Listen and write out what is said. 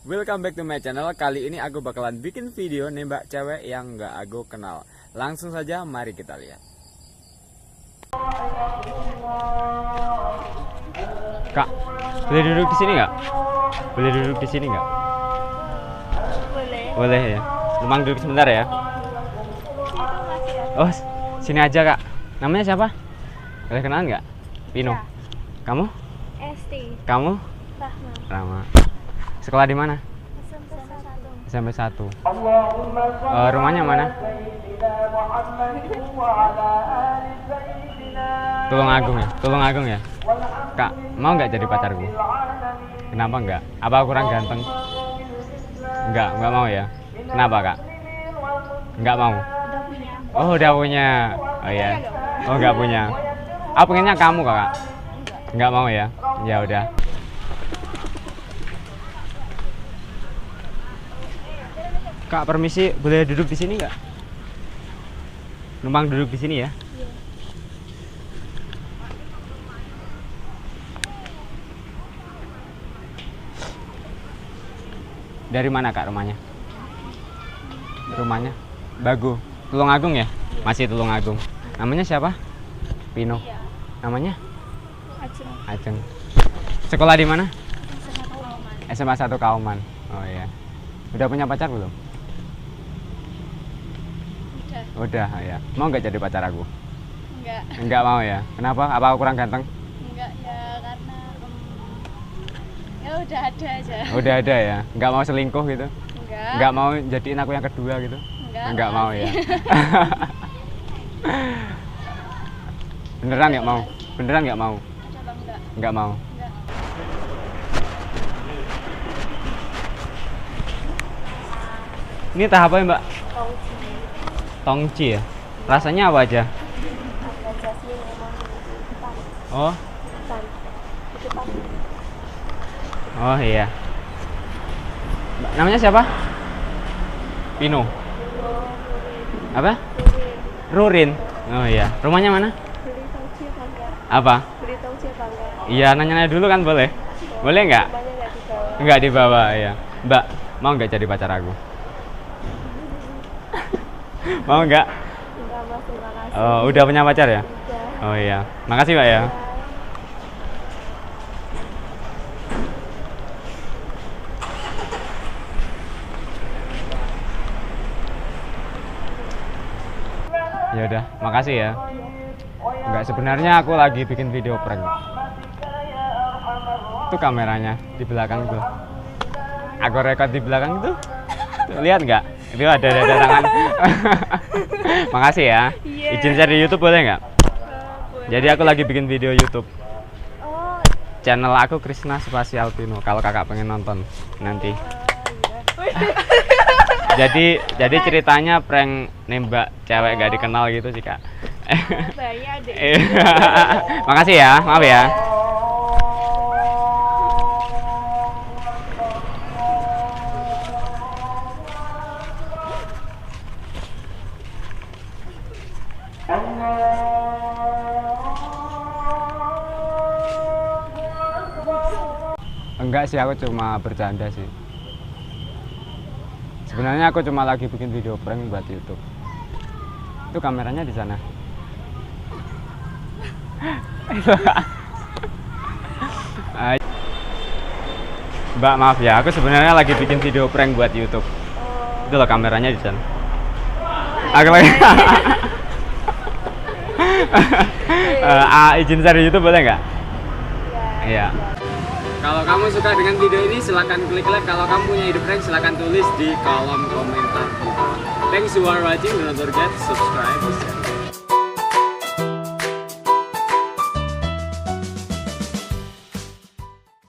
Welcome back to my channel. Kali ini aku bakalan bikin video nembak cewek yang nggak aku kenal. Langsung saja, mari kita lihat. Kak, boleh duduk di sini nggak? Boleh duduk di sini nggak? Boleh. Boleh ya. Numpang duduk sebentar ya. Oh, sini aja kak. Namanya siapa? Boleh kenalan nggak? Pino. Ya. Kamu? ST. Kamu? Rahma. Rama. Sekolah di mana? SMP 1. Rumahnya mana? Tulung Agung ya. Kak, mau nggak jadi pacarku? Kenapa nggak? Apa aku kurang ganteng? Nggak mau ya. Kenapa kak? Nggak mau. Oh udah punya. Oh ya. Oh nggak punya. Ah pengennya kamu kakak. Nggak mau ya. Ya udah. Kak, permisi, boleh duduk di sini nggak? Numpang duduk di sini ya. Dari mana kak rumahnya? Rumahnya? Bagu. Tulung Agung ya? Masih Tulung Agung. Namanya siapa? Pino. Namanya? Ajeng. Sekolah di mana? SMA 1 Kauman. Oh iya. Udah punya pacar belum? Udah ya. Mau nggak jadi pacar aku? Enggak. Enggak mau ya. Kenapa? Apa aku kurang ganteng? Enggak ya karena ya udah ada aja. Udah ada ya. Enggak mau selingkuh gitu? Enggak. Enggak mau jadiin aku yang kedua gitu? Enggak mau ya. Beneran nggak mau? Beneran nggak mau? Coba enggak. Nggak mau. Enggak. Ini tahap apa ya mbak? Tongci ya. Rasanya apa aja? Oh. Oh iya. Namanya siapa? Pino. Apa? Rurin. Oh iya. Rumahnya mana? Apa? Iya, nanya-nanya dulu kan boleh? Boleh nggak? Nggak dibawa ya. Mbak, mau nggak jadi pacar aku? Mau nggak? Oh, udah punya pacar ya? Oh iya. Makasih mbak ya. Ya udah, makasih ya. Enggak, sebenarnya aku lagi bikin video prank. Itu kameranya di belakang itu. Aku rekod di belakang itu. Tuh, lihat nggak? Itu ada tangan. Makasih ya. Izin share di YouTube boleh nggak? Jadi aku lagi bikin video YouTube. Oh, Channel aku Krisna Spasial Pino. Kalau kakak pengen nonton nanti. Jadi ceritanya prank nembak cewek gak dikenal gitu sih kak. bahaya deh. Makasih ya, maaf ya. Enggak sih, aku cuma bercanda sih. Sebenarnya aku cuma lagi bikin video prank buat YouTube. Itu kameranya di sana. Mbak, maaf ya, aku sebenarnya lagi bikin video prank buat YouTube. Itu loh kameranya di sana. Aku lagi. Izin share di YouTube boleh nggak? Iya. Kalau kamu suka dengan video ini silahkan klik like. Kalau kamu punya ide prank silahkan tulis di kolom komentar di bawah. Thanks for watching. Don't forget subscribe.